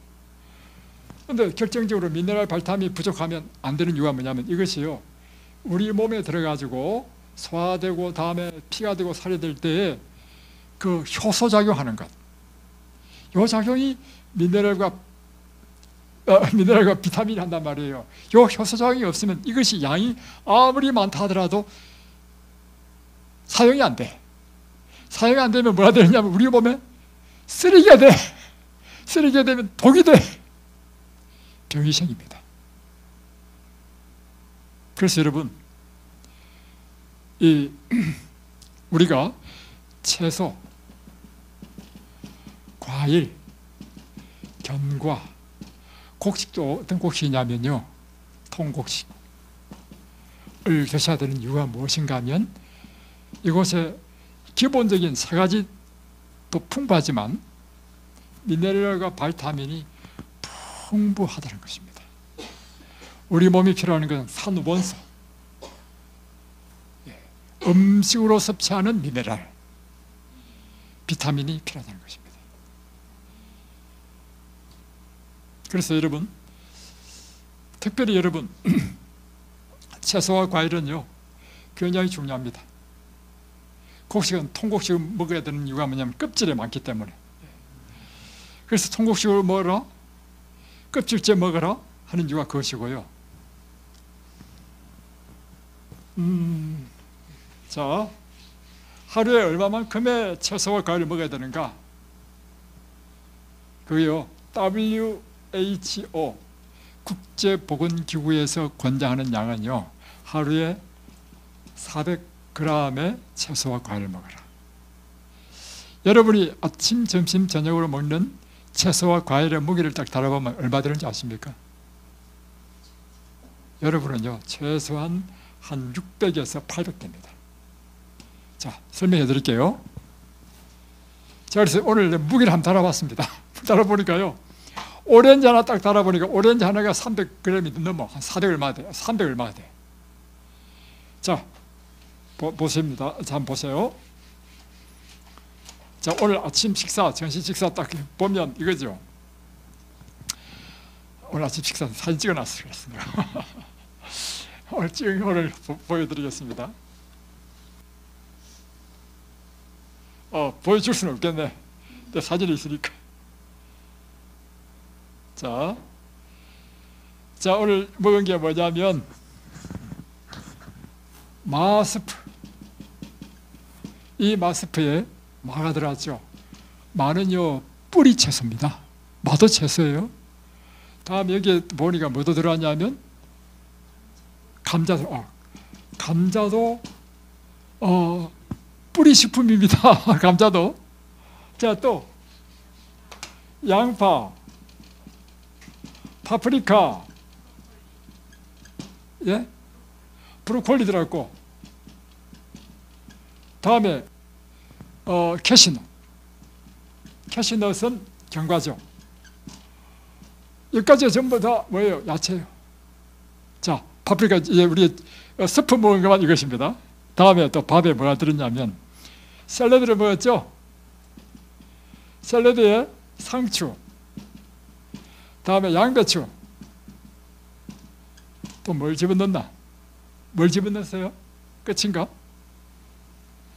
근데 결정적으로 미네랄, 바이타민이 부족하면 안 되는 이유가 뭐냐면 이것이요, 우리 몸에 들어가지고 소화되고 다음에 피가 되고 살이 될 때에 그 효소작용하는 것, 이 작용이 미네랄과 비타민이 한단 말이에요. 이 효소작용이 없으면 이것이 양이 아무리 많다 하더라도 사용이 안 돼. 사용이 안 되면 뭐가 되느냐면 우리 몸에 쓰레기가 돼. 쓰레기가 되면 독이 돼. 병이 생깁니다. 그래서 여러분, 우리가 채소, 과일, 견과, 곡식도 어떤 곡식이냐면요, 통곡식을 드셔야 되는 이유가 무엇인가 하면 이곳에 기본적인 세 가지 또 풍부하지만 미네랄과 바이타민이 풍부하다는 것입니다. 우리 몸이 필요한 것은 산원소, 음식으로 섭취하는 미네랄, 비타민이 필요하다는 것입니다. 그래서 여러분, 특별히 여러분, 채소와 과일은요 굉장히 중요합니다. 곡식은 통곡식을 먹어야 되는 이유가 뭐냐면 껍질에 많기 때문에. 그래서 통곡식을 먹어라, 껍질째 먹어라 하는 이유가 그것이고요. 자, 하루에 얼마만큼의 채소와 과일을 먹어야 되는가? 그게요, WHO 국제보건기구에서 권장하는 양은요, 하루에 400g의 채소와 과일을 먹어라. 여러분이 아침, 점심, 저녁으로 먹는 채소와 과일의 무게를 딱 달아보면 얼마 되는지 아십니까? 여러분은요, 최소한 한 600에서 800대입니다. 자, 설명해 드릴게요. 자, 그래서 오늘 무게를 한번 달아봤습니다. 달아보니까요, 오렌지 하나 딱 달아보니까 오렌지 하나가 300g이 넘어. 한 400 얼마 돼요. 300 얼마가 돼. 자, 보십니다. 자, 한번 보세요. 자, 오늘 아침 식사, 점심 식사 딱 보면 이거죠. 오늘 아침 식사 사진 찍어놨습니다. 오늘 찍은 거를 보여드리겠습니다. 보여줄 수는 없겠네. 내 사진이 있으니까. 자, 오늘 먹은 게 뭐냐면 마스프. 이 마스프에 마가 들어갔죠. 마는요 뿌리 채소입니다. 마도 채소예요. 다음 여기에 보니까 뭐도 들어갔냐면 감자도. 감자도 뿌리 식품입니다. 감자도. 자, 또 양파, 파프리카, 예, 브로콜리 들어갔고, 다음에 캐시넛. 캐시넛은 견과죠. 여기까지 전부 다 뭐예요? 야채예요. 자, 파프리카 이제 우리 스프 먹은 것만 이것입니다. 다음에 또 밥에 뭐가 들었냐면 샐러드를 먹었죠. 샐러드에 상추, 다음에 양배추, 또 뭘 집어넣나? 뭘 집어넣었어요? 끝인가?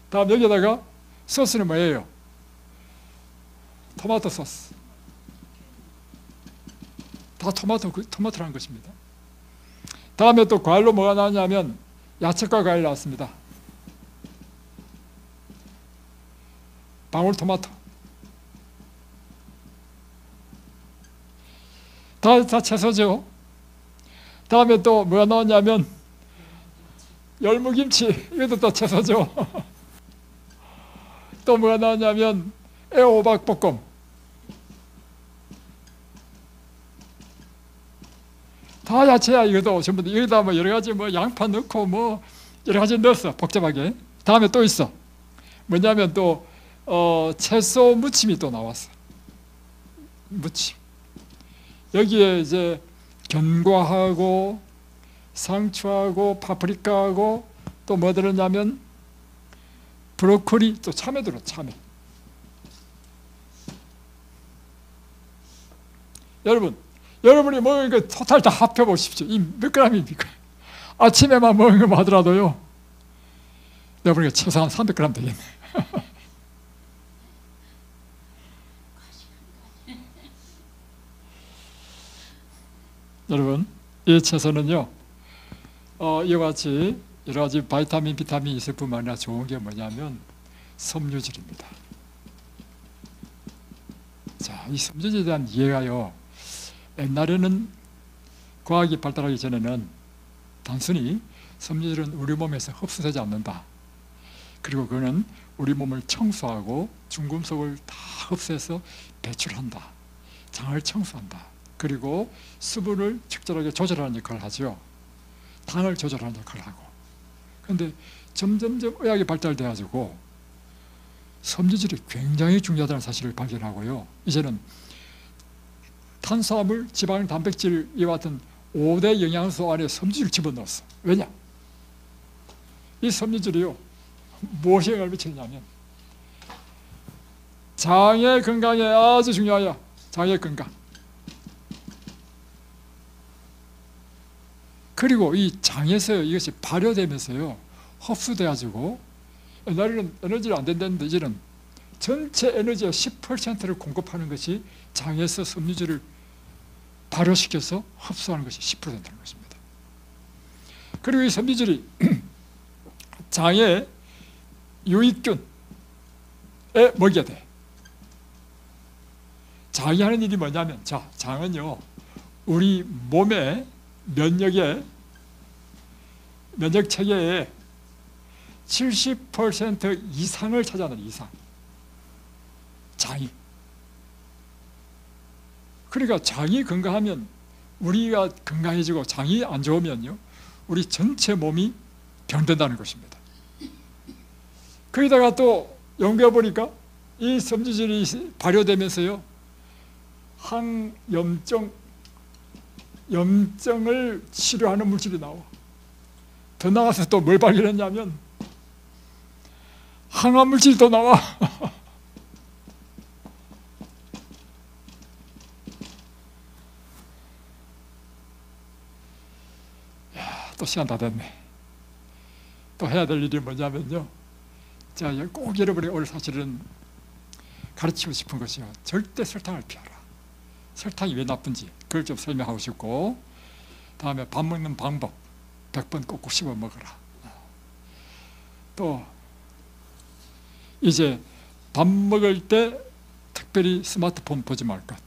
다음 여기다가 소스는 뭐예요? 토마토 소스. 다 토마토라는 것입니다. 다음에 또 과일로 뭐가 나왔냐면 야채과 과일 나왔습니다. 방울토마토. 다 채소죠. 다음에 또 뭐가 나왔냐면 열무김치. 이것도 또 채소죠. 또 뭐가 나왔냐면 애호박볶음. 다 야채야. 이것도 전부 여기다 뭐 여러 가지 뭐 양파 넣고 뭐 여러 가지 넣었어. 복잡하게. 다음에 또 있어. 뭐냐면 또 채소 무침이 또 나왔어. 무침. 여기에 이제 견과하고 상추하고 파프리카하고 또 뭐 들었냐면 브로콜리, 또 참외 들어. 참외. 여러분이 먹은 거 토탈 다 합해 보십시오. 이 몇 g입니까? 아침에만 먹은 거 하더라도요, 내가 보니까 최소한 300g 되겠네. 여러분, 이 채소는요, 이와 같이 여러 가지 바이타민, 비타민이 있을 뿐만 아니라 좋은 게 뭐냐면 섬유질입니다. 자, 이 섬유질에 대한 이해가요, 옛날에는 과학이 발달하기 전에는 단순히 섬유질은 우리 몸에서 흡수되지 않는다. 그리고 그거는 우리 몸을 청소하고 중금속을 다 흡수해서 배출한다. 장을 청소한다. 그리고 수분을 적절하게 조절하는 역할을 하죠. 당을 조절하는 역할을 하고. 그런데 점점점 의학이 발달돼가지고 섬유질이 굉장히 중요하다는 사실을 발견하고요. 이제는 탄수화물, 지방, 단백질 이와 같은 5대 영양소 안에 섬유질을 집어넣었어. 왜냐? 이 섬유질이요, 무엇에 영향을 미치느냐면 장의 건강에 아주 중요해요. 장의 건강. 그리고 이 장에서 이것이 발효되면서요, 흡수돼가지고 옛날에는 에너지가 안 된다는데 이제는 전체 에너지의 10%를 공급하는 것이 장에서 섬유질을 발효시켜서 흡수하는 것이 10% 된다는 것입니다. 그리고 이 섬유질이 장의 유익균에 먹여야 돼. 장이 하는 일이 뭐냐면, 자, 장은요, 우리 몸의 면역 체계의 70% 이상을 차지하는 이상. 장이. 그러니까 장이 건강하면 우리가 건강해지고, 장이 안 좋으면요, 우리 전체 몸이 병든다는 것입니다. 거기다가 또 연구해 보니까 이 섬유질이 발효되면서요, 염증을 치료하는 물질이 나와. 더 나가서 또 뭘 발견했냐면 항암 물질이 또 나와. 또 시간 다 됐네. 또 해야 될 일이 뭐냐면요, 자, 꼭 여러분이 오늘 사실은 가르치고 싶은 것이요, 절대 설탕을 피하라. 설탕이 왜 나쁜지 그걸 좀 설명하고 싶고, 다음에 밥 먹는 방법 100번 꼭꼭 씹어 먹어라. 또 이제 밥 먹을 때 특별히 스마트폰 보지 말 것.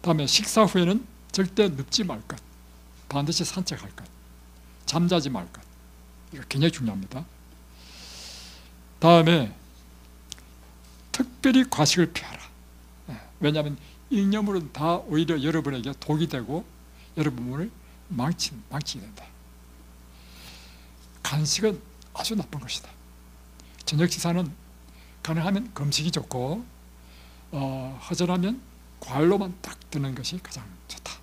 다음에 식사 후에는 절대 눕지 말 것. 반드시 산책할 것. 잠자지 말 것. 이거 굉장히 중요합니다. 다음에 특별히 과식을 피하라. 왜냐하면 잉여물은 다 오히려 여러분에게 독이 되고 여러분을 망치게 된다. 간식은 아주 나쁜 것이다. 저녁 식사는 가능하면 금식이 좋고, 허전하면 과일로만 딱 드는 것이 가장 좋다.